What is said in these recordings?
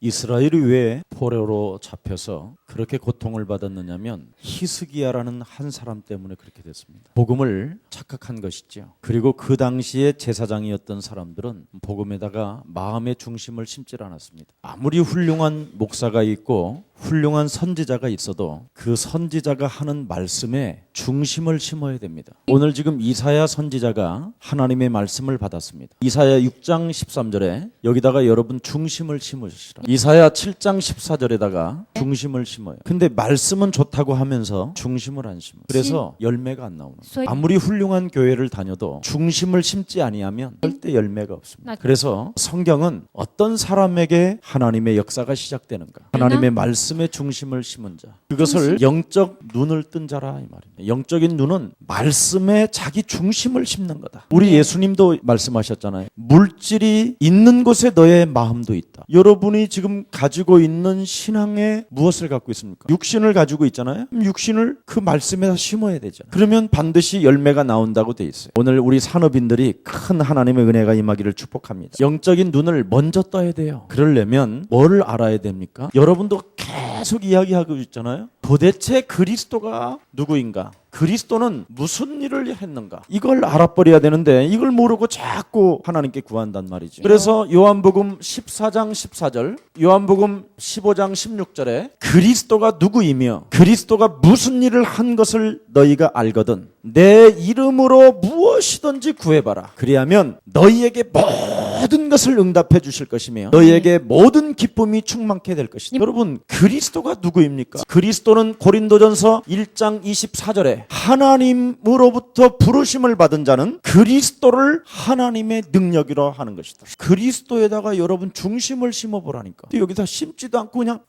이스라엘이 왜 포로로 잡혀서 그렇게 고통을 받았느냐면 히스기야라는 한 사람 때문에 그렇게 됐습니다. 복음을 착각한 것이죠. 그리고 그 당시에 제사장이었던 사람들은 복음에다가 마음의 중심을 심지 않았습니다. 아무리 훌륭한 목사가 있고 훌륭한 선지자가 있어도 그 선지자가 하는 말씀에 중심을 심어야 됩니다. 오늘 지금 이사야 선지자가 하나님의 말씀을 받았습니다. 이사야 6장 13절에 여기다가 여러분 중심을 심으시라. 이사야 7장 14절에다가 중심을 심어요. 근데 말씀은 좋다고 하면서 중심을 안 심어요. 그래서 열매가 안 나오는 거예요. 아무리 훌륭한 교회를 다녀도 중심을 심지 아니하면 절대 열매가 없습니다. 그래서 성경은 어떤 사람에게 하나님의 역사가 시작되는가, 하나님의 말씀의 중심을 심은 자, 그것을 영적 눈을 뜬 자라 이 말입니다. 영적인 눈은 말씀에 자기 중심을 심는 거다. 우리 예수님도 말씀하셨잖아요. 물질이 있는 곳에 너의 마음도 있다. 여러분이 지금 가지고 있는 신앙에 무엇을 갖고 있습니까? 육신을 가지고 있잖아요. 육신을 그 말씀에다 심어야 되잖아요. 그러면 반드시 열매가 나온다고 돼 있어요. 오늘 우리 산업인들이 큰 하나님의 은혜가 임하기를 축복합니다. 영적인 눈을 먼저 떠야 돼요. 그러려면 뭘 알아야 됩니까? 여러분도 계속 이야기하고 있잖아요. 도대체 그리스도가 누구인가? 그리스도는 무슨 일을 했는가? 이걸 알아버려야 되는데 이걸 모르고 자꾸 하나님께 구한단 말이지. 그래서 요한복음 14장 14절, 요한복음 15장 16절에 그리스도가 누구이며 그리스도가 무슨 일을 한 것을 너희가 알거든 내 이름으로 무엇이든지 구해봐라. 그리하면 너희에게 모든 것을 응답해 주실 것이며 너희에게 모든 기쁨이 충만케 될 것이다. 여러분, 그리스도가 누구입니까? 그리스도는 고린도전서 1장 24절에 하나님으로부터 부르심을 받은 자는 그리스도를 하나님의 능력이라 하는 것이다. 그리스도에다가 여러분 중심을 심어보라니까. 여기다 심지도 않고 그냥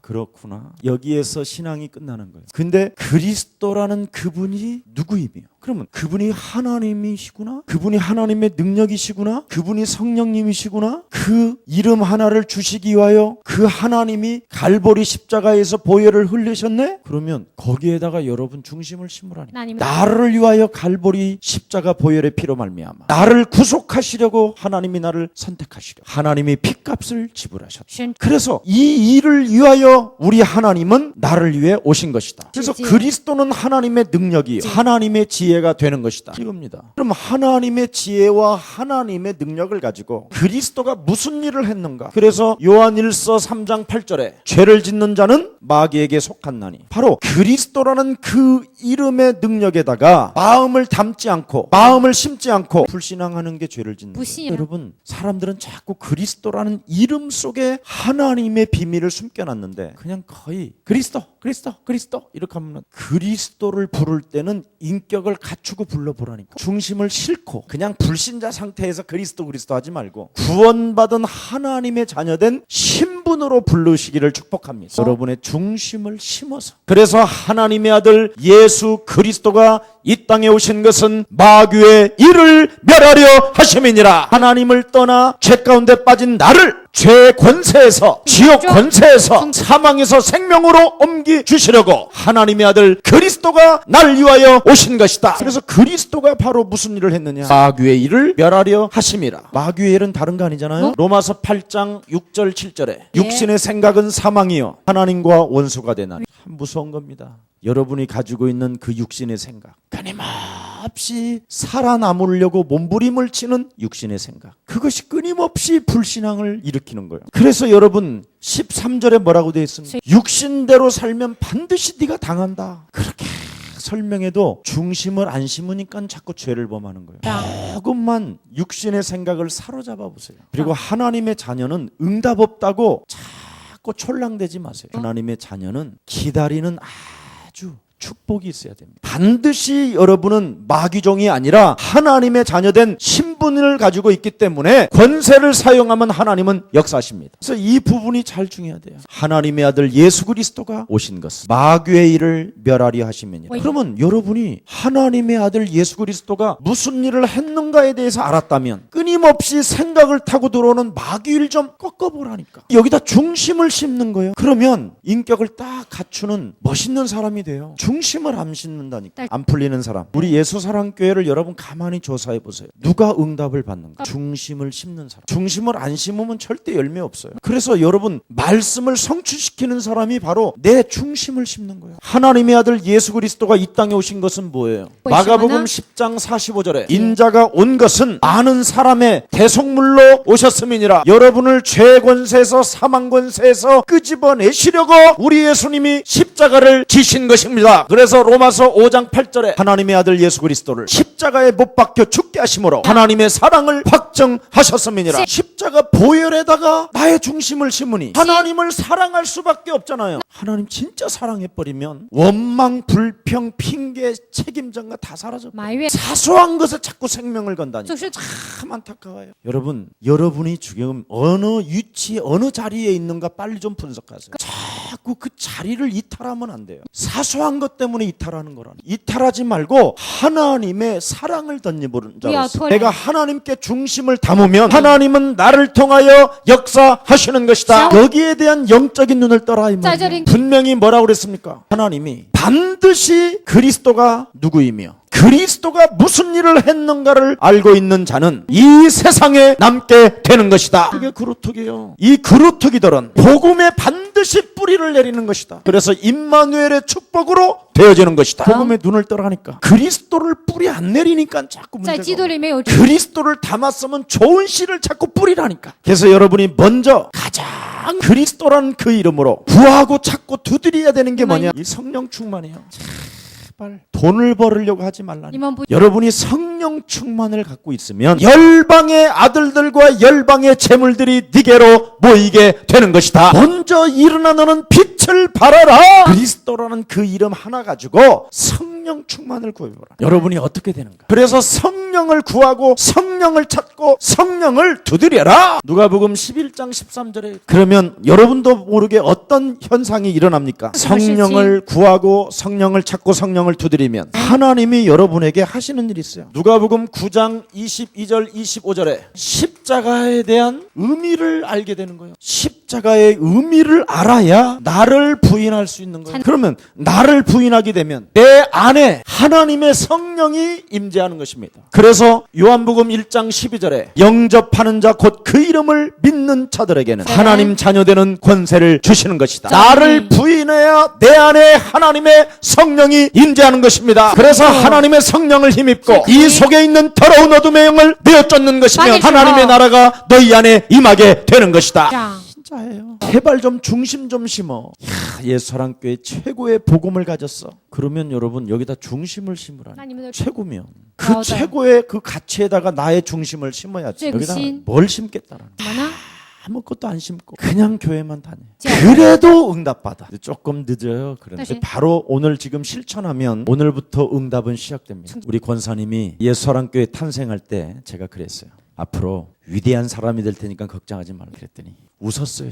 그렇구나. 여기에서 신앙이 끝나는 거예요. 근데 그리스도라는 그분이 누구이며 그러면 그분이 하나님이시구나? 그분이 하나님의 능력이시구나? 그분이 성령님이시구나? 그 이름 하나를 주시기 위하여 그 하나님이 갈보리 십자가에서 보혈을 흘리셨네? 그러면 거기에다가 여러분 중심을 심으라니까. 나를 위하여 갈보리 십자가 보혈의 피로 말미암아 나를 구속하시려고 하나님이 나를 선택하시려 하나님이 핏값을 지불하셨다. 그래서 이 일을 위하여 우리 하나님은 나를 위해 오신 것이다. 그래서 그리스도는 하나님의 능력이요 하나님의 지혜가 되는 것이다. 이겁니다. 그럼 하나님의 지혜와 하나님의 능력을 가지고 그리스도가 무슨 일을 했는가? 그래서 요한일서 3장 8절에 죄를 짓는 자는 마귀에게 속한나니 바로 그리스도라는 그 이름의 능력에다가 마음을 담지 않고 마음을 심지 않고 불신앙하는 게 죄를 짓는 거예요. 여러분, 사람들은 자꾸 그리스도라는 이름 속에 하나님의 비밀을 숨겨놨는데 그냥 거의 그리스도 이렇게 하면 그리스도를 부를 때는 인격을 갖추고 불러보라니까. 중심을 싣고 그냥 불신자 상태에서 그리스도 하지 말고 구원받은 하나님의 자녀된 신분으로 부르시기를 축복합니다. 여러분의 중심을 심어서. 그래서 하나님의 아들 예수 그리스도가 이 땅에 오신 것은 마귀의 일을 멸하려 하심이니라. 하나님을 떠나 죄 가운데 빠진 나를 죄 권세에서 지옥 권세에서 사망에서 생명으로 옮기주시려고 하나님의 아들 그리스도가 나를 위하여 오신 것이다. 그래서 그리스도가 바로 무슨 일을 했느냐? 마귀의 일을 멸하려 하심이라. 마귀의 일은 다른 거 아니잖아요. 로마서 8장 6절 7절에 육신의 생각은 사망이요 하나님과 원수가 되나니. 참 무서운 겁니다. 여러분이 가지고 있는 그 육신의 생각, 끊임없이 살아남으려고 몸부림을 치는 육신의 생각, 그것이 끊임없이 불신앙을 일으키는 거예요. 그래서 여러분 13절에 뭐라고 되어 있습니까? 육신대로 살면 반드시 네가 당한다. 그렇게 설명해도 중심을 안 심으니까 자꾸 죄를 범하는 거예요. 조금만 육신의 생각을 사로잡아 보세요. 그리고 하나님의 자녀는 응답 없다고 자꾸 촐랑대지 마세요. 하나님의 자녀는 기다리는 아주 축복이 있어야 됩니다. 반드시 여러분은 마귀종이 아니라 하나님의 자녀된 신분을 가지고 있기 때문에 권세를 사용하면 하나님은 역사하십니다. 그래서 이 부분이 잘 중요해야 돼요. 하나님의 아들 예수 그리스도가 오신 것은 마귀의 일을 멸하려 하심이니라. 그러면 여러분이 하나님의 아들 예수 그리스도가 무슨 일을 했는가에 대해서 알았다면 끊임없이 생각을 타고 들어오는 마귀를 좀 꺾어보라니까. 여기다 중심을 심는 거예요. 그러면 인격을 딱 갖추는 멋있는 사람이 돼요. 중심을 안 심는다니까. 안 풀리는 사람. 우리 예수사랑교회를 여러분 가만히 조사해 보세요. 누가 응답을 받는가? 중심을 심는 사람. 중심을 안 심으면 절대 열매 없어요. 그래서 여러분 말씀을 성취시키는 사람이 바로 내 중심을 심는 거예요. 하나님의 아들 예수 그리스도가 이 땅에 오신 것은 뭐예요? 마가복음 10장 45절에 인자가 온 것은 많은 사람의 대속물로 오셨음이니라. 여러분을 죄 권세에서 사망 권세에서 끄집어내시려고 우리 예수님이 십자가를 지신 것입니다. 그래서 로마서 5장 8절에 하나님의 아들 예수 그리스도를 십자가에 못 박혀 죽게 하심으로 하나님의 사랑을 확정하셨음이니라. 십자가 보혈에다가 나의 중심을 심으니 하나님을 사랑할 수밖에 없잖아요. 하나님 진짜 사랑해버리면 원망, 불평, 핑계, 책임전가 다 사라져버려요. 사소한 것에 자꾸 생명을 건다니 참 안타까워요. 여러분, 여러분이 지금 어느 위치에 어느 자리에 있는가 빨리 좀 분석하세요. 자꾸 그 자리를 이탈하면 안 돼요. 사소한 것 때문에 이탈하는 거라니. 이탈하지 말고 하나님의 사랑을 덧입은 자로서 내가 하나님께 중심을 담으면 하나님은 나를 통하여 역사하시는 것이다. 여기에 대한 영적인 눈을 떠라 이 말이에요. 분명히 뭐라고 그랬습니까? 하나님이 반드시 그리스도가 누구이며 그리스도가 무슨 일을 했는가를 알고 있는 자는 이 세상에 남게 되는 것이다. 그게 그루터기예요. 이 그루터기들은 복음에 반드시 뿌리를 내리는 것이다. 그래서 임마누엘의 축복으로 되어지는 것이다. 복음에 눈을 떠라니까 그리스도를 뿌리 안 내리니까 자꾸 문제가 그리스도를 담았으면 좋은 씨를 자꾸 뿌리라니까. 그래서 여러분이 먼저 가장 그리스도란 그 이름으로 구하고 찾고 두드려야 되는 게 뭐냐? 이 성령 충만이에요. 제발 돈을 벌으려고 하지 말라니. 여러분이 성령 충만을 갖고 있으면 열방의 아들들과 열방의 재물들이 네게로 모이게 되는 것이다. 먼저 일어나 너는 빛을 발하라. 그리스도라는 그 이름 하나 가지고 성령 충만을 구해보라. 여러분이 어떻게 되는가? 그래서 성령을 구하고 성령을 찾고 성령을 두드려라. 누가복음 11장 13절에 그러면 여러분도 모르게 어떤 현상이 일어납니까? 성령을 구하고 성령을 찾고 성령을 두드리면 하나님이 여러분에게 하시는 일이 있어요. 누가복음 9장 22절 25절에 십자가에 대한 의미를 알게 되는 거예요. 십자가의 의미를 알아야 나를 부인할 수 있는 거예요. 그러면 나를 부인하게 되면 내 안에 하나님의 성령이 임재하는 것입니다. 그래서 요한복음 1장 12절에 영접하는 자 곧 그 이름을 믿는 자들에게는 하나님 자녀되는 권세를 주시는 것이다. 나를 부인해야 내 안에 하나님의 성령이 임재하는 것입니다. 그래서 하나님의 성령을 힘입고 이 속에 있는 더러운 어둠의 영을 내어쫓는 것이며 하나님의 나라가 너희 안에 임하게 되는 것이다. 진짜예요. 제발 좀 중심 좀 심어. 예수사랑교회 최고의 복음을 가졌어. 그러면 여러분 여기다 중심을 심으라니. 최고면 그 최고의 그 가치에다가 나의 중심을 심어야지. 여기다 뭘 심겠다라는. 아무것도 안 심고 그냥 교회만 다녀. 그래도 응답받아. 조금 늦어요. 그런데 바로 오늘 지금 실천하면 오늘부터 응답은 시작됩니다. 우리 권사님이 예수사랑교회 탄생할 때 제가 그랬어요. 앞으로 위대한 사람이 될 테니까 걱정하지 말라 그랬더니 웃었어요.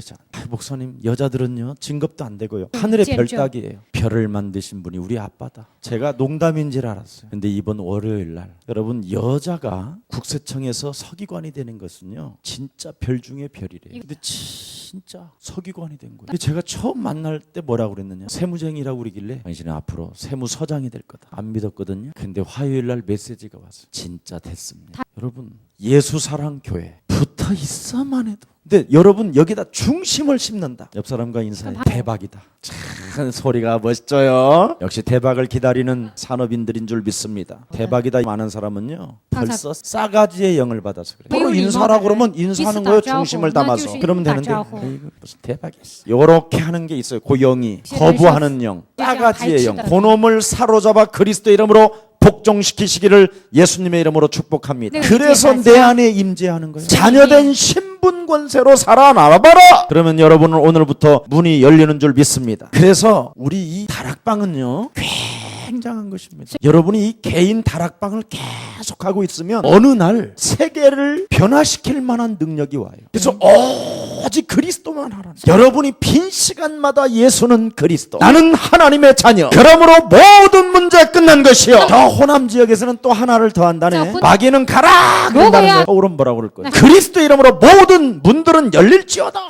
목사님 여자들은요 진급도 안 되고요 하늘의 별 따기예요. 별을 만드신 분이 우리 아빠다. 제가 농담인 줄 알았어요. 근데 이번 월요일 날 여러분 여자가 국세청에서 서기관이 되는 것은요 진짜 별 중에 별이래요. 근데 진짜 서기관이 된 거예요. 근데 제가 처음 만날 때 뭐라고 그랬느냐, 세무쟁이라고 그러길래 당신은 앞으로 세무서장이 될 거다. 안 믿었거든요. 근데 화요일 날 메시지가 왔어요. 진짜 됐습니다. 여러분 예수사랑교회 붙어 있어만 해도. 근데 여러분 여기다 중심을 심는다. 옆 사람과 인사해. 대박이다. 참 소리가 멋져요. 역시 대박을 기다리는 산업인들인 줄 믿습니다. 대박이다 많은 사람은요 벌써 싸가지의 영을 받아서 그래요. 서로 인사라고 그러면 인사하는 거예요. 중심을 담아서. 그러면 되는데 이거 무슨 대박이었어. 요렇게 하는 게 있어요. 그 영이 거부하는 영, 싸가지의 영. 그놈을 사로잡아 그리스도 이름으로 복종시키시기를 예수님의 이름으로 축복합니다. 그래서 내 안에 임재하는 거예요. 자녀된 신분 권세로 살아남아봐라. 그러면 여러분은 오늘부터 문이 열리는 줄 믿습니다. 그래서 우리 이 다락방은요 굉장한 것입니다. 여러분이 이 개인 다락방을 계속하고 있으면 어느 날 세계를 변화시킬 만한 능력이 와요. 그래서 오직 그리스도만 하라는. 여러분이 빈 시간마다 예수는 그리스도, 나는 하나님의 자녀. 그러므로 모든 문제 끝난 것이요. 더 호남 지역에서는 또 하나를 더한다네. 마귀는 가라 그런다는 거예요. 서울은 뭐라고 그럴 거예요? 그리스도 이름으로 모든 문들은 열릴지어다.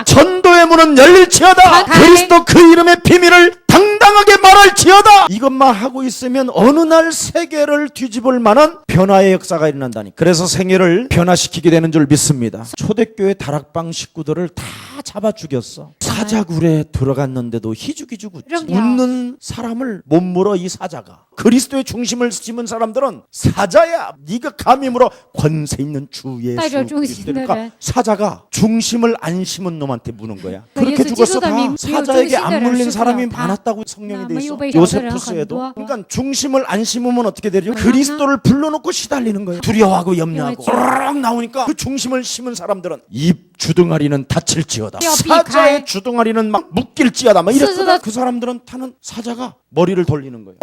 전도의 문은 열릴지어다. 그리스도 그 이름의 비밀을 당당하게 당당하게 말할지어다. 이것만 하고 있으면 어느 날 세계를 뒤집을 만한 변화의 역사가 일어난다니. 그래서 생애를 변화시키게 되는 줄 믿습니다. 초대교회 다락방 식구들을 다 잡아 죽였어. 사자굴에 들어갔는데도 희죽희죽 웃지. 웃는 사람을 못 물어. 이 사자가 그리스도의 중심을 심은 사람들은 사자야. 네가 감히 물어. 권세 있는 주 예수 그리스도니까. 사자가 중심을 안 심은 놈한테 무는 거야. 그렇게 죽었어. 다 사자에게 안 물린 사람이 많았다고 성경이 돼 있어. 요세푸스에도. 그러니까 중심을 안 심으면 어떻게 되죠? 그리스도를 불러놓고 시달리는 거예요. 두려워하고 염려하고 막 나오니까 그 중심을 심은 사람들은 입 주둥아리는 다칠지어다. 사자의 주둥아리는 막 묶일지어다. 막 이랬더니 그 사람들은 타는 사자가 머리를 돌리는 거예요.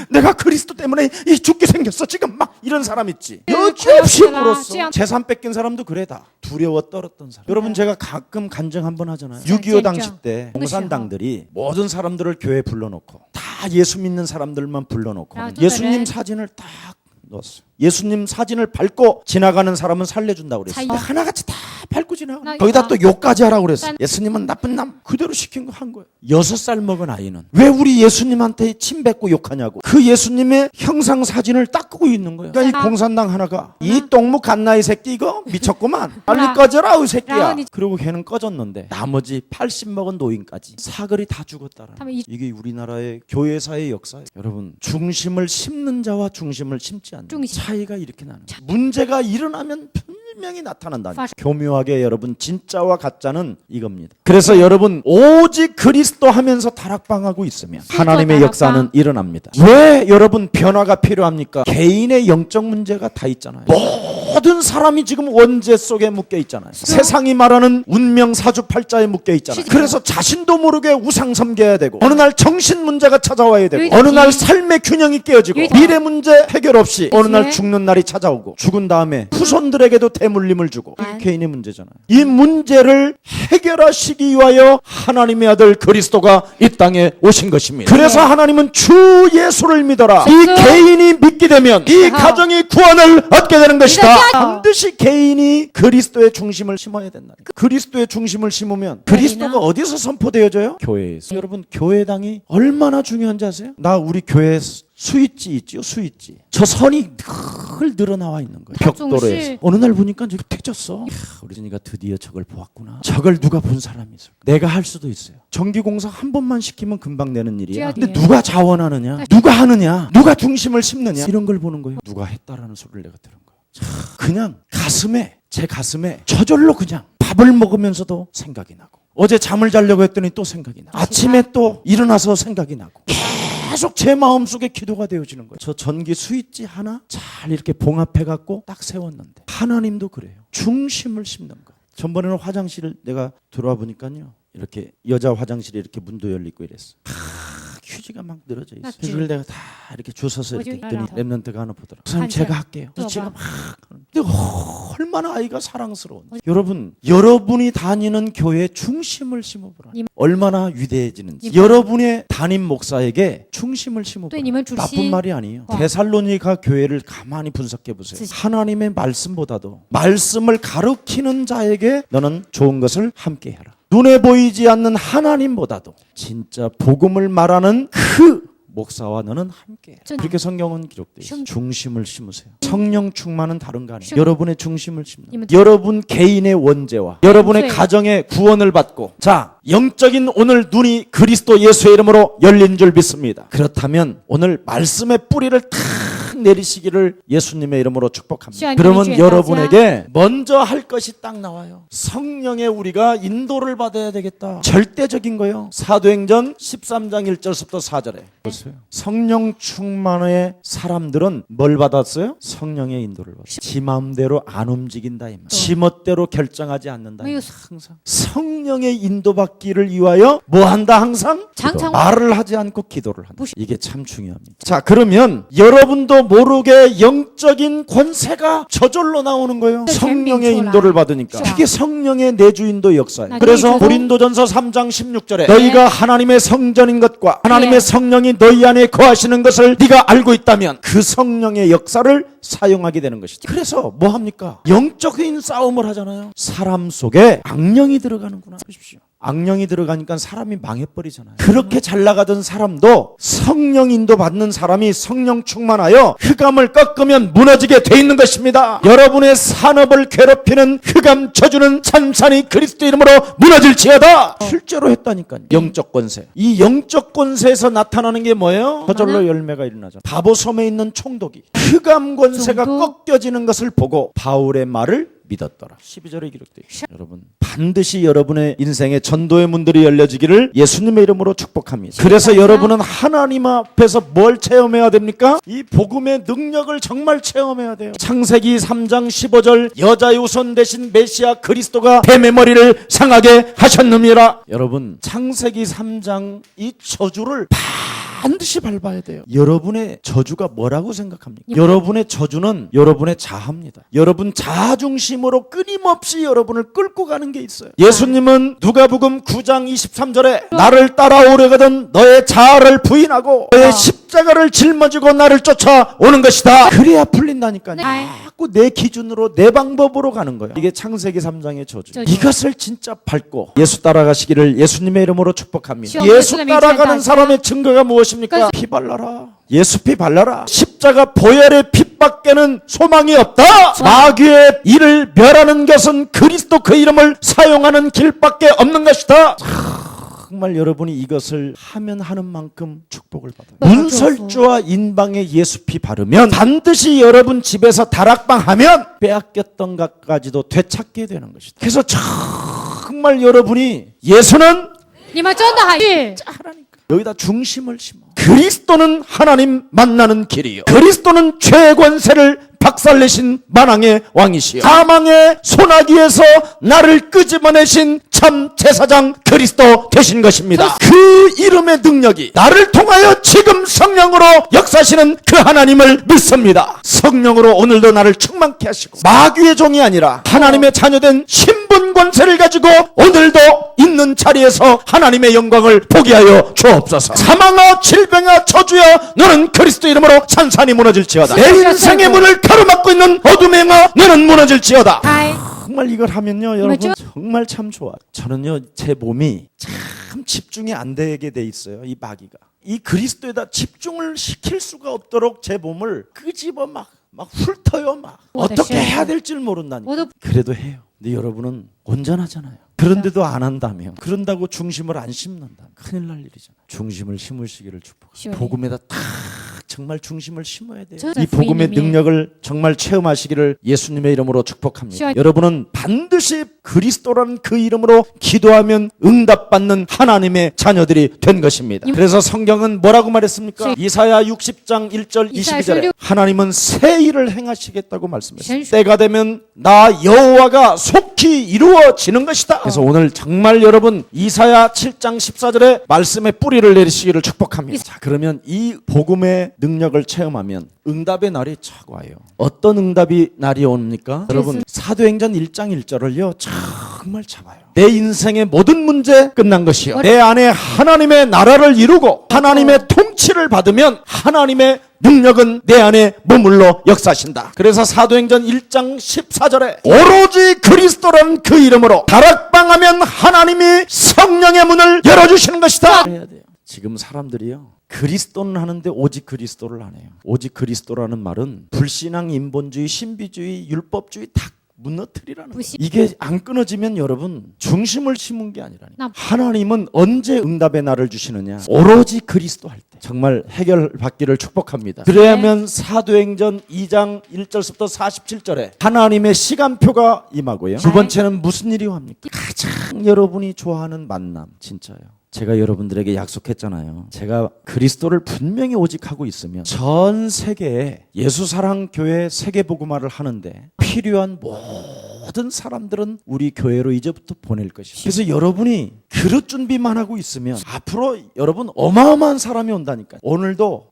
내가 그리스도 때문에 이 죽게 생겼어 지금. 막 이런 사람 있지. 여지없이 물었어. 재산 뺏긴 사람도 그래. 다 두려워 떨었던 사람. 여러분 제가 가끔 간증 한번 하잖아요. 6.25 당시 때 공산당들이 모든 사람들을 교회에 불러놓고 다 예수 믿는 사람들만 불러놓고 예수님 사진을 딱 넣었어요. 예수님 사진을 밟고 지나가는 사람은 살려준다고 그랬어요. 하나같이 다 밟고 지나가. 거기다 또 욕까지 하라고 그랬어요. 예수님은 나쁜 남. 그대로 시킨 거 한 거예요. 6살 먹은 아이는 왜 우리 예수님한테 침 뱉고 욕하냐고. 그 예수님의 형상 사진을 닦고 있는 거예요. 그러니까 이 공산당 하나가 이 똥무 갓나이 새끼 이거 미쳤구만. 빨리 꺼져라 이 새끼야. 그리고 걔는 꺼졌는데 나머지 80 먹은 노인까지 사거리 다 죽었다라는. 이게 우리나라의 교회사의 역사예요. 여러분 중심을 심는 자와 중심을 심지 않는 차이가 이렇게 나는 거예요. 문제가 일어나면 분명히 나타난다. 교묘하게 여러분 진짜와 가짜는 이겁니다. 그래서 여러분 오직 그리스도 하면서 다락방하고 있으면 하나님의 역사는 일어납니다. 왜 여러분 변화가 필요합니까? 개인의 영적 문제가 다 있잖아요. 모든 사람이 지금 원죄 속에 묶여 있잖아요. 세상이 말하는 운명 사주팔자에 묶여 있잖아요. 그래서 자신도 모르게 우상 섬겨야 되고 어느 날 정신 문제가 찾아와야 되고 어느 날 삶의 균형이 깨어지고 미래 문제 해결 없이 어느 날 죽는 날이 찾아오고 죽은 다음에 후손들에게도 대물림을 주고 이게 개인의 문제잖아요. 이 문제를 해결하시기 위하여 하나님의 아들 그리스도가 이 땅에 오신 것입니다. 그래서 하나님은 주 예수를 믿어라. 이 개인이 믿게 되면 이 가정이 구원을 얻게 되는 것이다. 반드시 개인이 그리스도의 중심을 심어야 된다. 그리스도의 중심을 심으면 그리스도가 어디서 선포되어져요? 교회에서. 여러분 교회당이 얼마나 중요한지 아세요? 나 우리 교회 스위치 있지요. 스위치. 저 선이 늘 늘어나와 있는 거예요. 벽돌에. 어느 날 보니까 저기 터졌어. 우리 준이가 드디어 저걸 보았구나. 저걸 누가 본 사람이 있을까? 내가 할 수도 있어요. 전기공사 한 번만 시키면 금방 되는 일이야. 근데 누가 자원하느냐? 누가 하느냐? 누가 중심을 심느냐? 이런 걸 보는 거예요. 누가 했다라는 소리를 내가 들은 거예요. 그냥 가슴에 제 가슴에 저절로 그냥 밥을 먹으면서도 생각이 나고 어제 잠을 자려고 했더니 또 생각이 나고 아침에 또 일어나서 생각이 나고 계속 제 마음속에 기도가 되어지는 거예요. 저 전기 스위치 하나 잘 이렇게 봉합해갖고 딱 세웠는데 하나님도 그래요. 중심을 심는 거. 전번에는 화장실을 내가 들어와 보니까요. 이렇게 여자 화장실에 이렇게 문도 열리고 이랬어. 휴지가 막 늘어져 있어요. 휴지를 내가 다 이렇게 주워서 이렇게 했더니 랩런트가 하나 보더라고요. 선생님 제가 할게요. 제가 막 근데 얼마나 아이가 사랑스러운지. 여러분 여러분이 다니는 교회의 중심을 심어보라. 얼마나 위대해지는지. 여러분의 담임 목사에게 중심을 심어보라. 나쁜 말이 아니에요. 데살로니가 교회를 가만히 분석해 보세요. 하나님의 말씀보다도 말씀을 가르치는 자에게 너는 좋은 것을 함께 해라. 눈에 보이지 않는 하나님보다도 진짜 복음을 말하는 그 목사와 너는 함께. 그렇게 성경은 기록되어 있어요. 중심을 심으세요. 성령 충만은 다른 거 아니에요. 여러분의 중심을 심는. 여러분 개인의 원죄와 여러분의 가정의 구원을 받고 자 영적인 오늘 눈이 그리스도 예수의 이름으로 열린 줄 믿습니다. 그렇다면 오늘 말씀의 뿌리를 탁 내리시기를 예수님의 이름으로 축복합니다. 그러면 여러분에게 먼저 할 것이 딱 나와요. 성령의 우리가 인도를 받아야 되겠다. 절대적인 거예요. 사도행전 13장 1절부터 4절에 보세요. 성령 충만의 사람들은 뭘 받았어요? 성령의 인도를 받았어요. 지 마음대로 안 움직인다. 지 멋대로 결정하지 않는다. 항상 성령의 인도받기를 위하여 뭐 한다? 항상 말을 하지 않고 기도를 한다. 이게 참 중요합니다. 자 그러면 여러분도 모르게 영적인 권세가 저절로 나오는 거예요. 성령의 인도를 받으니까. 그게 성령의 내주인도 역사예요. 그래서 고린도전서 3장 16절에 너희가 하나님의 성전인 것과 하나님의 성령이 너희 안에 거하시는 것을 네가 알고 있다면 그 성령의 역사를 사용하게 되는 것이죠. 그래서 뭐 합니까? 영적인 싸움을 하잖아요. 사람 속에 악령이 들어가는구나. 보십시오. 악령이 들어가니까 사람이 망해버리잖아요. 그렇게 잘 나가던 사람도 성령 인도 받는 사람이 성령 충만하여 흑암을 꺾으면 무너지게 돼 있는 것입니다. 여러분의 산업을 괴롭히는 흑암 저주는 산산이 그리스도 이름으로 무너질지어다. 실제로 했다니까요. 영적 권세. 이 영적 권세에서 나타나는 게 뭐예요? 저절로 열매가 일어나죠. 바보섬에 있는 총독이 흑암 권세가 꺾여지는 것을 보고 바울의 말을 믿었더라. 12절에 기록되어 있어요. 여러분, 반드시 여러분의 인생에 전도의 문들이 열려지기를 예수님의 이름으로 축복합니다. 그래서 여러분은 하나님 앞에서 뭘 체험해야 됩니까? 이 복음의 능력을 정말 체험해야 돼요. 창세기 3장 15절 여자의 후손 대신 메시아 그리스도가 뱀의 머리를 상하게 하셨느니라. 여러분, 창세기 3장 이 저주를 반드시 밟아야 돼요. 여러분의 저주가 뭐라고 생각합니까? 여러분의 저주는 여러분의 자아입니다. 여러분 자아 중심으로 끊임없이 여러분을 끌고 가는 게 있어요. 예수님은 누가복음 9장 23절에 나를 따라오려거든 너의 자아를 부인하고 너의 십자가를 짊어지고 나를 쫓아오는 것이다. 그래야 풀린다니까요. 자꾸 내 기준으로 내 방법으로 가는 거예요. 이게 창세기 3장의 저주. 이것을 진짜 밟고 예수 따라가시기를 예수님의 이름으로 축복합니다. 예수 따라가는 사람의 증거가 무엇입니까? 피 발라라. 예수 피 발라라. 십자가 보혈의 빛밖에는 소망이 없다. 마귀의 일을 멸하는 것은 그리스도 그 이름을 사용하는 길밖에 없는 것이다. 정말 여러분이 이것을 하면 하는 만큼 축복을 받아요. 문설주와 인방에 예수 피 바르면 반드시 여러분 집에서 다락방 하면 빼앗겼던 것까지도 되찾게 되는 것이다. 그래서 정말 여러분이 예수는 여기다 중심을 심어. 그리스도는 하나님 만나는 길이요. 그리스도는 죄의 권세를 박살내신 만왕의 왕이시요. 사망의 소나기에서 나를 끄집어내신 참 제사장 그리스도 되신 것입니다. 그 이름의 능력이 나를 통하여 지금 성령으로 역사하시는 그 하나님을 믿습니다. 성령으로 오늘도 나를 충만케 하시고 마귀의 종이 아니라 하나님의 자녀된 신분 권세를 가지고 오늘도 있는 자리에서 하나님의 영광을 보게 하여 주옵소서. 사망아 질병아 저주야 너는 그리스도 이름으로 산산이 무너질지어다. 내 인생의 문을 가로막고 있는 어둠의 영아 너는 무너질지어다. 정말 이걸 하면요 여러분 정말 참 좋아요. 저는요 제 몸이 참 집중이 안 되게 돼 있어요. 이 마귀가 이 그리스도에다 집중을 시킬 수가 없도록 제 몸을 끄집어 막 훑어요. 막 어떻게 해야 될지를 모른다니까. 그래도 해요. 근데 여러분은 온전하잖아요. 그런데도 안 한다며. 그런다고 중심을 안 심는다. 큰일 날 일이잖아요. 중심을 심으시기를 축복합니다. 복음에다 딱 정말 중심을 심어야 돼요. 이 복음의 능력을 정말 체험하시기를 예수님의 이름으로 축복합니다. 여러분은 반드시 그리스도라는 그 이름으로 기도하면 응답받는 하나님의 자녀들이 된 것입니다. 그래서 성경은 뭐라고 말했습니까? 이사야 60장 1절 22절에 하나님은 새 일을 행하시겠다고 말씀했습니다. 때가 되면 나 여호와가 속히 이루어지는 것이다. 그래서 오늘 정말 여러분 이사야 7장 14절에 말씀의 뿌리를 내리시기를 축복합니다. 자, 그러면 이 복음의 능력을 체험하면 응답의 날이 착 와요. 어떤 응답이 날이 옵니까? 여러분 사도행전 1장 1절을요 정말 잡아요. 내 인생의 모든 문제 끝난 것이요. 내 안에 하나님의 나라를 이루고 하나님의 통치를 받으면 하나님의 능력은 내 안에 머물러 역사하신다. 그래서 사도행전 1장 14절에 오로지 그리스도란 그 이름으로 다락방하면 하나님이 성령의 문을 열어주시는 것이다. 해야 돼요. 지금 사람들이요 그리스도는 하는데 오직 그리스도를 안 해요. 오직 그리스도라는 말은 불신앙, 인본주의, 신비주의, 율법주의 다 무너뜨리라는 거예요. 이게 안 끊어지면 여러분 중심을 심은 게 아니라니까. 하나님은 언제 응답의 날을 주시느냐? 오로지 그리스도 할 때. 정말 해결받기를 축복합니다. 그래야면 사도행전 2장 1절부터 47절에 하나님의 시간표가 임하고요. 두 번째는 무슨 일이 합니까? 가장 여러분이 좋아하는 만남. 진짜요. 제가 여러분들에게 약속했잖아요. 제가 그리스도를 분명히 오직 하고 있으면 전 세계에 예수사랑교회 세계복음화를 하는데 필요한 모든 사람들은 우리 교회로 이제부터 보낼 것이에요. 그래서 여러분이 그릇 준비만 하고 있으면 앞으로 여러분 어마어마한 사람이 온다니까요. 오늘도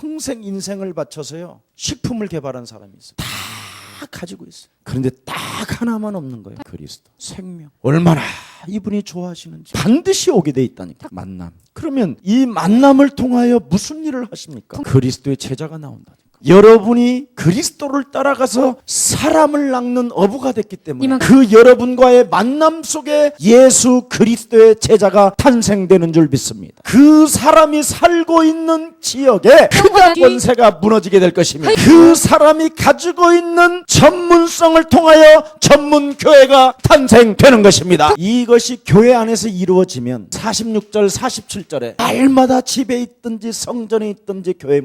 평생 인생을 바쳐서요 식품을 개발한 사람이 있어요. 다 가지고 있어요. 그런데 딱 하나만 없는 거예요. 그리스도 생명. 얼마나 이분이 좋아하시는지 반드시 오게 돼 있다니까. 만남. 그러면 이 만남을 통하여 무슨 일을 하십니까? 그리스도의 제자가 나온다니까. 여러분이 그리스도를 따라가서 사람을 낚는 어부가 됐기 때문에 이만- 그 여러분과의 만남 속에 예수 그리스도의 제자가 탄생되는 줄 믿습니다. 그 사람이 살고 있는 지역에 크다 권세가 무너지게 될 것입니다. 그 사람이 가지고 있는 전문성을 통하여 전문 교회가 탄생되는 것입니다. 이것이 교회 안에서 이루어지면 46절 47절에 날마다 집에 있든지 성전에 있든지 교회에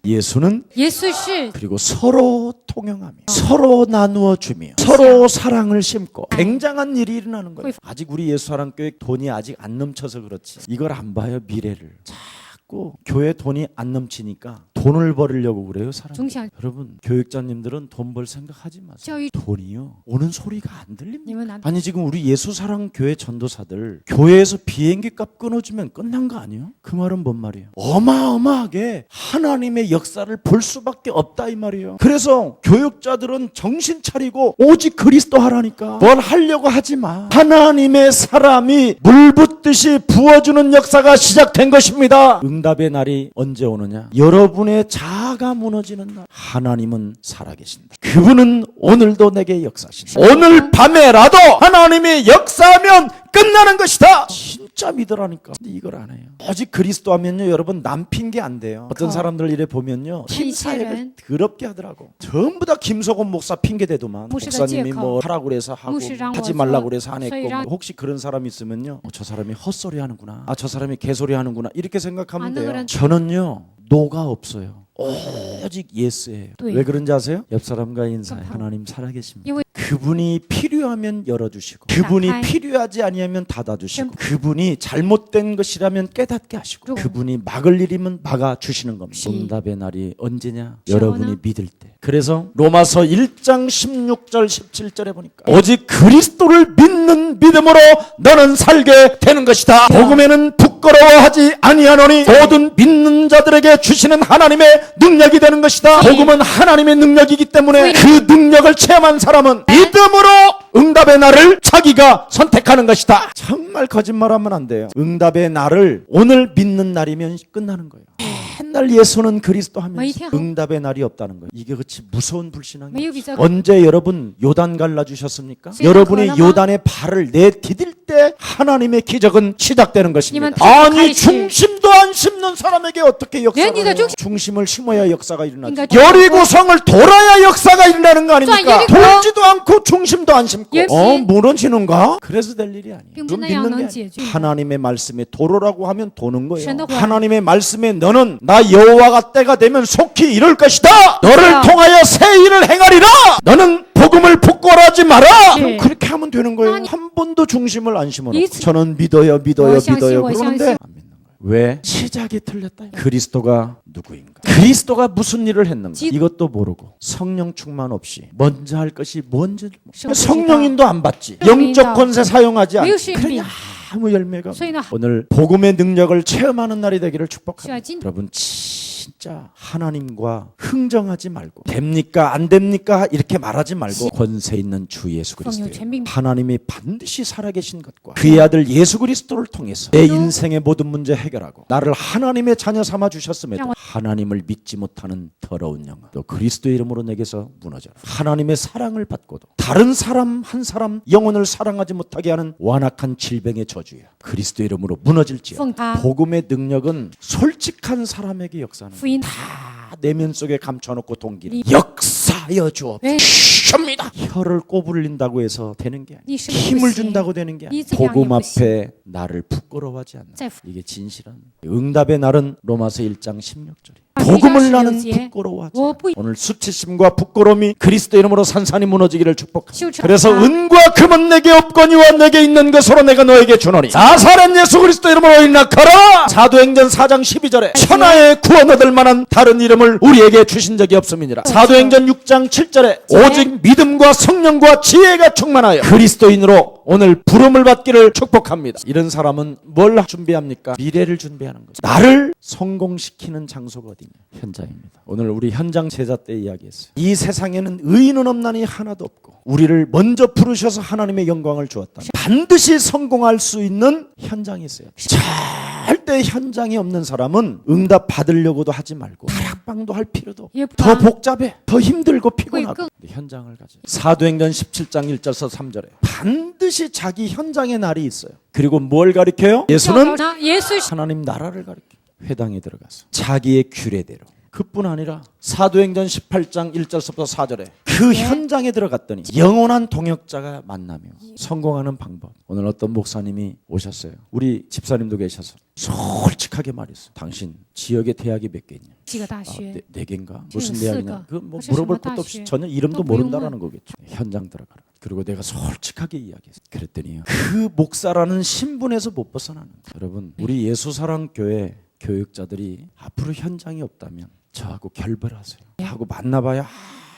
예수는 耶稣是 그리고 서로 통용하며 서로 나누어 주며 서로 사랑을 심고 굉장한 일이 일어나는 거예요. 아직 우리 예수사랑교회 돈이 아직 안 넘쳐서 그렇지 이걸 안 봐요. 미래를 자꾸 교회 돈이 안 넘치니까 돈을 벌으려고 그래요. 사람. 중시한 여러분 교육자님들은 돈 벌 생각하지 마세요. 教育， 돈이요 오는 소리가 안 你 들립니다. 们难 아니 지금 우리 예수사랑교회 전도사들 교회에서 비행기값 끊어주면 끝난 거 아니에요? 그 말은 뭔 말이에요? 어마어마하게 하나님의 역사를 볼 수밖에 없다 이 말이에요. 그래서 교육자들은 정신 차리고 오직 그리스도 하라니까. 뭘 하려고 하지 마. 하나님의 사람이 물 붓듯이 부어주는 역사가 시작된 것입니다. 응답의 날이 언제 오느냐? 여러분의 자아가 무너지는 날. 하나님은 살아계신다. 그분은 오늘도 내게 역사하신다. 오늘 밤에라도 하나님이 역사하면 끝나는 것이다. 진짜 믿으라니까. 근데 이걸 안 해요. 오직 그리스도 하면요 여러분 남 핑계 안 돼요. 어떤 사람들 이래 보면요 팀 사역을 더럽게 하더라고. 전부 다 김석원 목사 핑계 대도만 목사님이 뭐 하라고 그래서 하고 하지 말라고 그래서 안 했고 뭐 혹시 그런 사람이 있으면요 저 사람이 헛소리 하는구나. 아 저 사람이 개소리 하는구나. 이렇게 생각하면 돼요. 저는요 노가 없어요. 오직 예스예요. 왜 그런지 아세요? 옆 사람과 인사해. 하나님 살아계십니다. 그분이 필요하면 열어주시고 그분이 필요하지 아니하면 닫아주시고 그분이 잘못된 것이라면 깨닫게 하시고 그분이 막을 일이면 막아주시는 겁니다. 응답의 날이 언제냐? 여러분이 믿을 때. 그래서 로마서 1장 16절 17절에 보니까 오직 그리스도를 믿는 믿음으로 너는 살게 되는 것이다. 복음에는 부끄러워하지 아니하노니 모든 믿는 자들에게 주시는 하나님의 능력이 되는 것이다. 복음은 하나님의 능력이기 때문에 그 능력을 체험한 사람은 믿음으로 응답의 날을 자기가 선택하는 것이다. 정말 거짓말하면 안 돼요. 응답의 날을 오늘 믿는 날이면 끝나는 거예요. 맨날 예수는 그리스도 하면서 응답의 날이 없다는 거예요. 이게 그치 무서운 불신앙이에요. 언제 여러분 요단 갈라주셨습니까? 여러분이 요단의 발을 내디딜 때 하나님의 기적은 시작되는 것입니다. 아니 중심도 안 심는 사람에게 어떻게 역사가 일어나요? 중심을 심어야 역사가 일어나죠. 여리고성을 돌아야 역사가 일어나는 거 아닙니까? 돌지도 않고 중심도 안 심고 무너지는가? 그래서 될 일이 아니에요. 좀 믿는 게 아니에요. 하나님의 말씀에 도로라고 하면 도는 거예요. 하나님의 말씀에 너는 나 여호와가 때가 되면 속히 이룰 것이다. 너를 통하여 새 일을 행하리라. 너는 복음을 부끄러워하지 마라. 그렇게 하면 되는 거예요. 한 번도 중심을 안 심어놓고 저는 믿어요 그러는데 안 믿는 거예요. 왜? 시작이 틀렸다. 그리스도가 누구인가? 그리스도가 무슨 일을 했는가? 이것도 모르고 성령 충만 없이 먼저 할 것이 뭔지 성령인도 안 받지. 영적 권세 사용하지 않고 그러니 아무 열매가 없는. 오늘 복음의 능력을 체험하는 날이 되기를 축복합니다. 여러분 진짜 하나님과 흥정하지 말고 됩니까 안 됩니까 이렇게 말하지 말고 권세 있는 주 예수 그리스도 하나님이 반드시 살아계신 것과 그의 아들 예수 그리스도를 통해서 내 인생의 모든 문제 해결하고 나를 하나님의 자녀 삼아 주셨음에도 하나님을 믿지 못하는 더러운 영혼 또 그리스도의 이름으로 내게서 무너져라. 하나님의 사랑을 받고도 다른 사람 한 사람 영혼을 사랑하지 못하게 하는 완악한 질병의 저주야. 그리스도의 이름으로 무너질지어다. 복음의 능력은 솔직한 사람에게 역사하는 다 내면 속에 감춰놓고 동기를 역사하여 주옵소서. 혀를 꼬불린다고 해서 되는 게 아니야. 힘을 준다고 되는 게 아니야. 복음 앞에 나를 부끄러워하지 않는 이게 진실한 응답의 날은 로마서 1장 16절이에요. 복음을 나는 부끄러워하지. 오늘 수치심과 부끄러움이 그리스도 이름으로 산산이 무너지기를 축복합니다. 그래서 은과 금은 내게 없거니와 내게 있는 것으로 내가 너에게 주노니 나사렛 예수 그리스도 이름으로 일어나거라. 사도행전 4장 12절에 천하의 구원 얻을 만한 다른 이름을 우리에게 주신 적이 없음이니라. 사도행전 6장 7절에 오직 믿음과 성령과 지혜가 충만하여 그리스도인으로 오늘 부름을 받기를 축복합니다. 이런 사람은 뭘 준비합니까? 미래를 준비하는 거죠. 나를 성공시키는 장소가 어디냐? 현장입니다. 오늘 우리 현장 제자 때 이야기했어요. 이 세상에는 의인은 없나니 하나도 없고 우리를 먼저 부르셔서 하나님의 영광을 주었다. 반드시 성공할 수 있는 현장이 있어요. 절대 현장이 없는 사람은 응답 받으려고도 하지 말고 다락방도 할 필요도 없고 더 복잡해, 더 힘들고 피곤하고 현장을 가져. 사도행전 17장 1절서 3절에 반드시 자기 현장의 날이 있어요. 그리고 뭘 가리켜요? 예수는 하나님 나라를 가리켜요. 회당에 들어가서 자기의 규례대로. 그뿐 아니라 사도행전 18장 1절부터 4절에 그 현장에 들어갔더니 영원한 동역자가 만나며 성공하는 방법. 오늘 어떤 목사님이 오셨어요. 우리 집사님도 계셔서 솔직하게 말했어요. 당신 지역에 대학이 몇 개 있냐? 네 개인가? 무슨 대학이냐? 그 뭐 물어볼 것도 없이 전혀 이름도 모른다라는 거겠죠. 현장 들어가라. 그리고 내가 솔직하게 이야기했어요. 그랬더니요, 그 목사라는 신분에서 못 벗어나는 거예요. 여러분, 우리 예수사랑교회 교육자들이 앞으로 현장이 없다면 저하고 결별하세요. 하고 만나봐야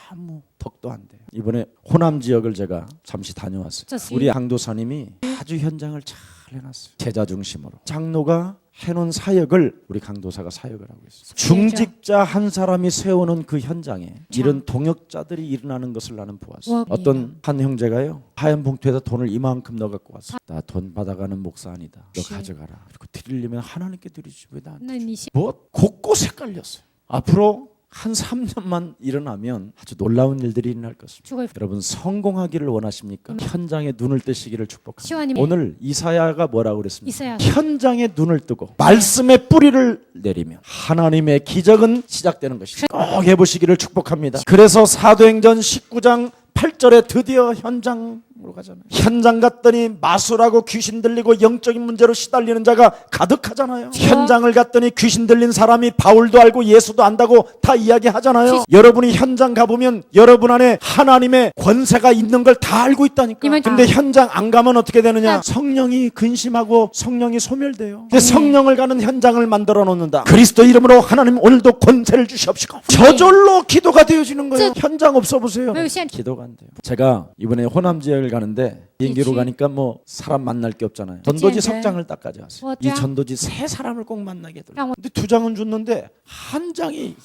아무 덕도 안 돼요. 이번에 호남 지역을 제가 잠시 다녀왔어요. 우리 강도사님이 아주 현장을 잘 해놨어요. 제자 중심으로. 장로가 해놓은 사역을 우리 강도사가 사역을 하고 있어요. 중직자 한 사람이 세우는 그 현장에 이런 동역자들이 일어나는 것을 나는 보았어요. 어떤 한 형제가요, 하얀 봉투에다 돈을 이만큼 넣어갖고 왔어. 나 돈 받아가는 목사 아니다. 너 가져가라. 그리고 드리려면 하나님께 드리지 왜 나한테? 뭐 곳곳에 깔렸어요. 앞으로 한 3년만 일어나면 아주 놀라운 일들이 일어날 것입니다. 여러분, 성공하기를 원하십니까? 현장에 눈을 뜨시기를 축복합니다. 오늘 이사야가 뭐라고 그랬습니까? 현장에 눈을 뜨고 말씀의 뿌리를 내리면 하나님의 기적은 시작되는 것입니다. 꼭 해보시기를 축복합니다. 그래서 사도행전 19장 8절에 드디어 현장으로 가잖아요. 현장 갔더니 마술하고 귀신 들리고 영적인 문제로 시달리는 자가 가득하잖아요. 현장을 갔더니 귀신 들린 사람이 바울도 알고 예수도 안다고 다 이야기하잖아요. 여러분이 현장 가보면 여러분 안에 하나님의 권세가 있는 걸 다 알고 있다니까. 근데 현장 안 가면 어떻게 되느냐? 성령이 근심하고 성령이 소멸돼요. 성령을 가는 현장을 만들어 놓는다. 그리스도 이름으로 하나님 오늘도 권세를 주시옵시고. 저절로 기도가 되어지는 거예요. 현장 없어 보세요. 기도가 안 돼요. 제가 이번에 호남 지역을 가는데 비행기로 가니까 뭐 사람 만날 게 없잖아요. 전도지 석장을 딱 가져왔어요. 이 전도지 세 사람을 꼭 만나게 해달라고. 근데 2장은 줬는데 한 장이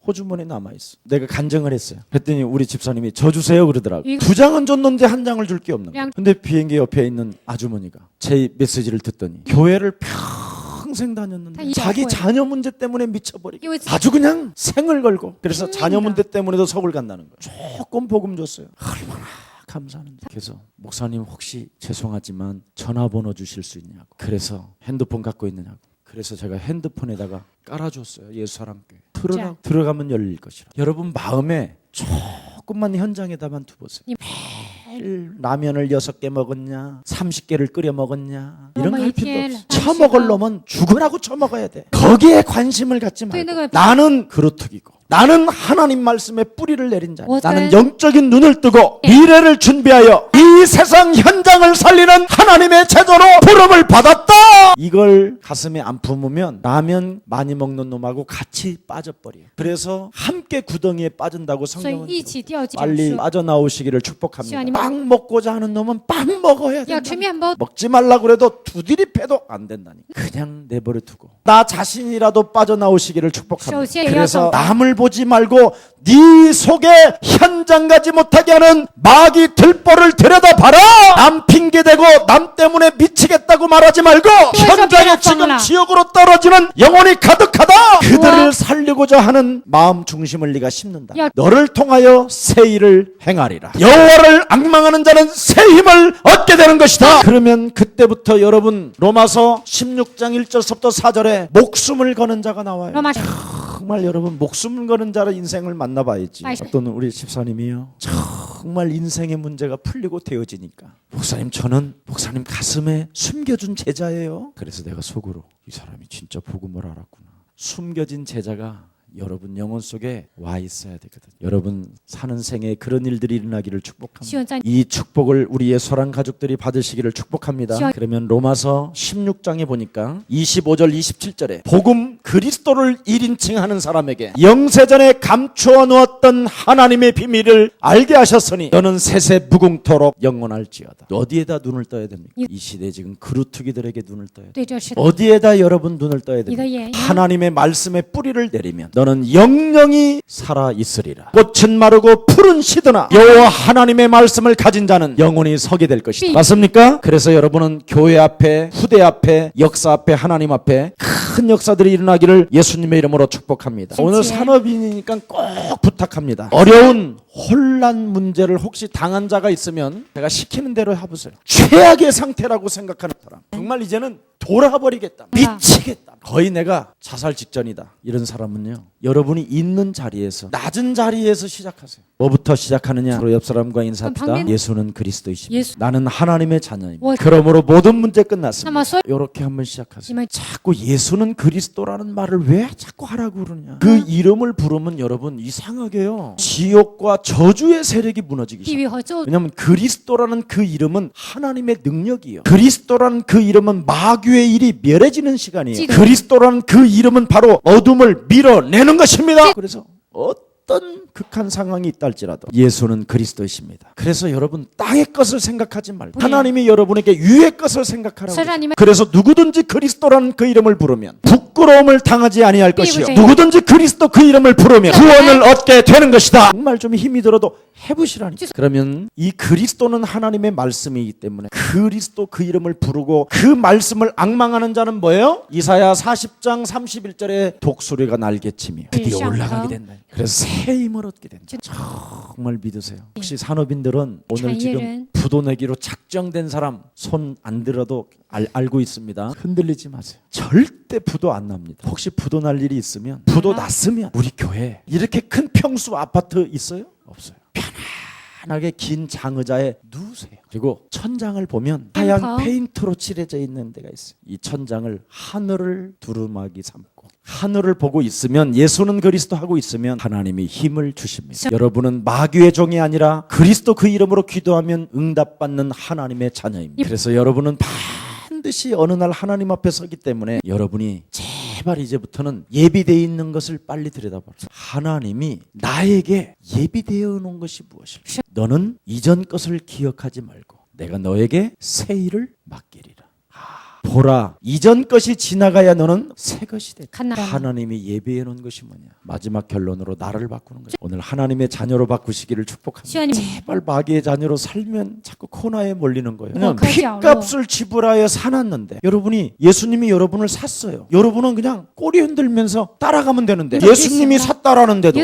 호주머니에 남아있어. 내가 간증을 했어요. 그랬더니 우리 집사님이 저 주세요 그러더라고요. 2장은 줬는데 한 장을 줄 게 없는 거예요. 근데 비행기 옆에 있는 아주머니가 제 메시지를 듣더니 교회를 평생 다녔는데 자기 자녀 문제 때문에 미쳐버리고 아주 그냥 생을 걸고, 그래서 자녀 문제 때문에도 서울 간다는 거예요. 조금 복음 줬어요. 얼마나 감사하는데. 그래서 목사님 혹시 죄송하지만 전화번호 주실 수 있냐고. 그래서 핸드폰 갖고 있느냐고. 그래서 제가 핸드폰에다가 깔아줬어요. 예수사랑교회 들어가면 열릴 것이라. 여러분 마음에 조금만 현장에다만 두보세요. 매일 라면을 6개 먹었냐, 30개를 끓여 먹었냐, 이런 거 할 필요 없어. 처먹을 놈은 죽으라고 처먹어야 돼. 거기에 관심을 갖지 말고 나는 그루터기고 나는 하나님 말씀에 뿌리를 내린 자야. 나는 영적인 눈을 뜨고 미래를 준비하여 이 세상 현장을 살리는 하나님의 제자로 부름을 받았다. 이걸 가슴에 안 품으면 라면 많이 먹는 놈하고 같이 빠져버려요. 그래서 함께 구덩이에 빠진다고 성경은 빨리 빠져나오시기를 축복합니다. 빵 먹고자 하는 놈은 빵 먹어야 된다. 먹지 말라고 해도 두드리 패도 안 된다니까. 그냥 내버려 두고 나 자신이라도 빠져나오시기를 축복합니다. 그래서 남을 보지 말고 네 속에 현장 가지 못하게 하는 마귀 들보를 들여다봐라. 남 핑계대고 남 때문에 미치겠다고 말하지 말고 현장에 지금 지옥으로 떨어지는 영혼이 가득하다. 그들을 살리고자 하는 마음 중심을 네가 심는다. 너를 통하여 새 일을 행하리라. 여호와를 앙망하는 자는 새 힘을 얻게 되는 것이다. 그러면 그때부터 여러분 로마서 16장 1절부터 4절에 목숨을 거는 자가 나와요. 정말 여러분 목숨을 거는 자의 인생을 만나봐야지. 어떤 우리 집사님이요, 정말 인생의 문제가 풀리고 되어지니까 목사님 저는 목사님 가슴에 숨겨준 제자예요. 그래서 내가 속으로 이 사람이 진짜 복음을 알았구나. 숨겨진 제자가 여러분 영혼 속에 와 있어야 되거든요. 여러분 사는 생에 그런 일들이 일어나기를 축복합니다. 이 축복을 우리의 소랑 가족들이 받으시기를 축복합니다. 그러면 로마서 16장에 보니까 25절 27절에 복음 그리스도를 1인칭 하는 사람에게 영세전에 감추어 놓았던 하나님의 비밀을 알게 하셨으니 너는 세세 무궁토록 영원할지어다. 어디에다 눈을 떠야 됩니까? 이 시대 지금 그루트기들에게 눈을 떠야 됩니다. 어디에다 여러분 눈을 떠야 됩니까? 하나님의 말씀에 뿌리를 내리면 너는 영영이 살아 있으리라. 꽃은 마르고 풀은 시드나 여호와 하나님의 말씀을 가진 자는 영원히 서게 될 것이다. 맞습니까? 그래서 여러분은 교회 앞에, 후대 앞에, 역사 앞에, 하나님 앞에 큰 역사들이 일어나기를 예수님의 이름으로 축복합니다. 오늘 산업인이니까 꼭 부탁합니다. 어려운 혼란 문제를 혹시 당한 자가 있으면 제가 시키는 대로 해보세요. 최악의 상태라고 생각하는 사람, 정말 이제는 돌아버리겠다, 미치겠다, 거의 내가 자살 직전이다, 이런 사람은요, 여러분이 있는 자리에서, 낮은 자리에서 시작하세요. 뭐부터 시작하느냐? 서로 옆 사람과 인사합시다. 예수는 그리스도이십니다. 나는 하나님의 자녀입니다. 그러므로 모든 문제 끝났습니다. 이렇게 한번 시작하세요. 자꾸 예수는 그리스도라는 말을 왜 자꾸 하라고 그러냐? 그 이름을 부르면 여러분 이상하게요, 지옥과 저주의 세력이 무너지기 시작합니다. 왜냐하면 그리스도라는 그 이름은 하나님의 능력이에요. 그리스도라는 그 이름은 마귀의 일이 멸해지는 시간이에요. 그리스도라는 그 이름은 바로 어둠을 밀어내는 것입니다. 그래서 어떤 극한 상황이 있다 할지라도 예수는 그리스도이십니다. 그래서 여러분 땅의 것을 생각하지 말고 하나님이 여러분에게 위의 것을 생각하라고. 그래서 누구든지 그리스도라는 그 이름을 부르면 부끄러움을 당하지 아니할 것이요, 누구든지 그리스도 그 이름을 부르면 구원을 얻게 되는 것이다. 정말 좀 힘이 들어도 해보시라니까. 그러면 이 그리스도는 하나님의 말씀이기 때문에 그리스도 그 이름을 부르고 그 말씀을 앙망하는 자는 뭐예요? 이사야 40장 31절에 독수리가 날개치며 드디어 올라가게 된다. 그래서 새 힘을 얻게 된다. 정말 믿으세요. 혹시 산업인들은 오늘 지금 부도 내기로 작정된 사람 손 안 들어도 알고 있습니다. 흔들리지 마세요. 절대 부도 안 납니다. 혹시 부도 날 일이 있으면, 부도 났으면 우리 교회 이렇게 큰 평수 아파트 있어요? 없어요. 편안하게 긴 장의자에 누우세요. 그리고 천장을 보면 하얀 페인트로 칠해져 있는 데가 있어요. 이 천장을 하늘을 두루마기 삼고 하늘을 보고 있으면, 예수는 그리스도 하고 있으면 하나님이 힘을 주십니다. 여러분은 마귀의 종이 아니라 그리스도 그 이름으로 기도하면 응답받는 하나님의 자녀입니다. 그래서 여러분은 반드시 어느 날 하나님 앞에 서기 때문에 여러분이 제발 이제부터는 예비되어 있는 것을 빨리 들여다보세요. 하나님이 나에게 예비되어 놓은 것이 무엇일까? 너는 이전 것을 기억하지 말고 내가 너에게 새 일을 맡기리라. 보라, 이전 것이 지나가야 너는 새 것이 됐다. 하나님이 예비해 놓은 것이 뭐냐? 마지막 결론으로 나를 바꾸는 거죠. 오늘 하나님의 자녀로 바꾸시기를 축복합니다. 제발 마귀의 자녀로 살면 자꾸 코너에 몰리는 거예요. 그냥 핏값을 지불하여 사놨는데, 여러분이, 예수님이 여러분을 샀어요. 여러분은 그냥 꼬리 흔들면서 따라가면 되는데, 예수님이 샀다라는데도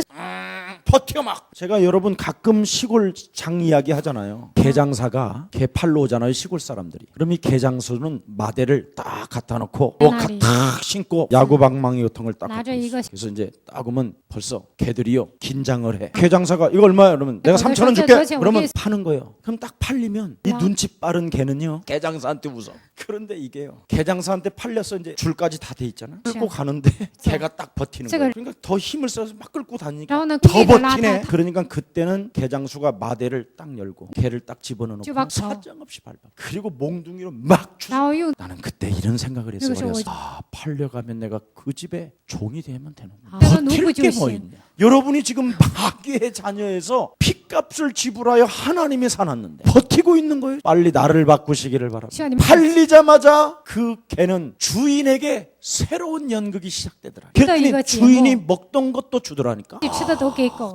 버텨 막. 제가 여러분 가끔 시골 장 이야기 하잖아요. 개장사가 개 팔러 오잖아요, 시골 사람들이. 그럼 이 개장수는 마대를 딱 갖다 놓고 옷 딱 신고 야구방망이 같은 걸 딱 갖고 있어요. 그래서 이제 딱 오면 벌써 개들이요 긴장을 해. 개장사가 이거 얼마야? 그러면 내가 3,000원 줄게. 그러면 파는 거예요. 그럼 딱 팔리면 이 눈치 빠른 개는요 개장사한테 웃어. 그런데 이게요, 개장사한테 팔려서 이제 줄까지 다 돼 있잖아. 끌고 가는데 개가 딱 버티는 거예요. 그러니까 더 힘을 써서 막 끌고 다니니까 더 버티네. 그러니까 그때는 개장수가 마대를 딱 열고 개를 딱 집어넣고 사정없이 밟아. 그리고 몽둥이로 막 주워. 나는 그때 이런 생각을 했어. 그래서 팔려가면 내가 그 집에 종이 되면 되는구나. 버틸 게 뭐 있냐. 여러분이 지금 마귀의 자녀에서 핏값을 지불하여 하나님이 사놨는데 버티고 있는 거예요. 빨리 나를 바꾸시기를 바랍니다. 팔리자마자 그 개는 주인에게 새로운 연극이 시작되더라. 그랬더니 주인이 먹던 것도 주더라니까.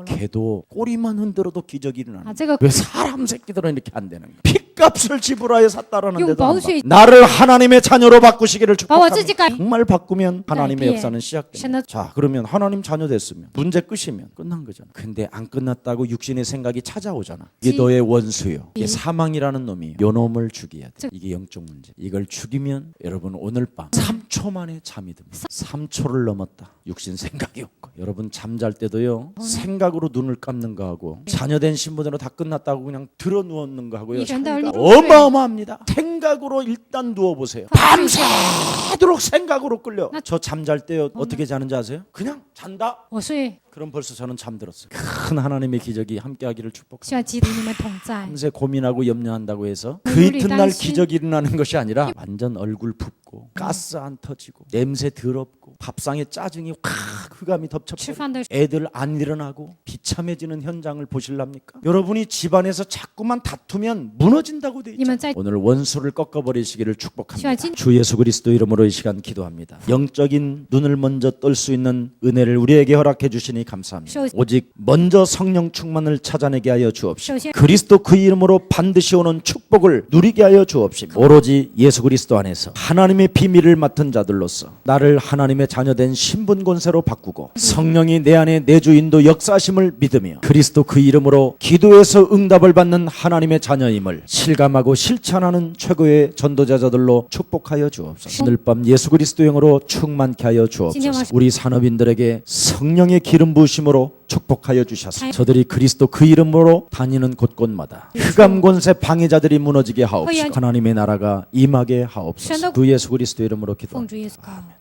개도 꼬리만 흔들어도 기적이 일어나는 거야. 왜 사람 새끼들은 이렇게 안 되는 거야? 핏값을 지불하여 샀다라는데도 나를 하나님의 자녀로 바꾸시기를 축복합니다. 정말 바꾸면 하나님의 역사는 시작됩니다. 자, 그러면 하나님 자녀 됐으면, 문제 끝이면 끝난 거잖아. 근데 안 끝났다고 육신의 생각이 찾아오잖아. 이게 너의 원수요, 이게 사망이라는 놈이에요. 요 놈을 죽여야 돼. 이게 영적 문제. 이걸 죽이면 여러분 오늘 밤 3초 만에 잠이 듭니다. 3초를 넘었다. 육신 생각이 없고. 여러분 잠잘 때도요. 생각으로 눈을 감는 거하고 자녀된 신부들은 다 끝났다고 그냥 들어 누웠는 거하고요. 차이가 어마어마합니다. 생각으로 일단 누워보세요. 밤새도록 생각으로 끌려. 저 잠잘 때요. 어떻게 자는지 아세요? 그냥 잔다. 我睡 그럼 벌써 저는 잠들었어요. 큰 하나님의 기적이 함께하기를 축복합니다. 需要基督与你们同在。 밤새 고민하고 염려한다고 해서 그 이튿날 기적이 일어나는 것이 아니라 완전 얼굴 붓고 가스 안 터지고 냄새 더럽고 밥상에 짜증이 확 흑암이 吃 덮쳐버리고 饭的 애들 안 일어나고 비참해지는 현장을 보실랍니까? 여러분이 집안에서 자꾸만 다투면 무너진다고 돼 你们 있죠. 在 오늘 원수를 꺾어버리시기를 축복합니다. 시와진- 주 예수 그리스도 이름으로 이 시간 기도합니다. 영적인 눈을 먼저 뜰 수 있는 은혜를 우리에게 허락해 주시니 감사합니다. 오직 먼저 성령 충만을 찾아내게 하여 주옵시고 首先 그리스도 그 이름으로 반드시 오는 축복을 누리게 하여 주옵시고 오로지 예수 그리스도 안에서 하나님의 비밀을 맡은 자들로서 나를 하나님의 자녀된 신분 권세로 바꾸고 성령이 내 안에 내주 인도 역사심을 믿으며 그리스도 그 이름으로 기도에서 응답을 받는 하나님의 자녀임을 실감하고 실천하는 최고의 전도자들로 축복하여 주옵소서. 오늘 밤 예수 그리스도 영으로 충만케 하여 주옵소서. 우리 산업인들에게 성령의 기름 부으심으로 축복하여 주셔서 저들이 그리스도 그 이름으로 다니는 곳곳마다 흑암 권세 방해자들이 무너지게 하옵소서. 하나님의 나라가 임하게 하옵소서. 그 예수 그리스도 이름으로 奉 기도합니다. 主耶稣高。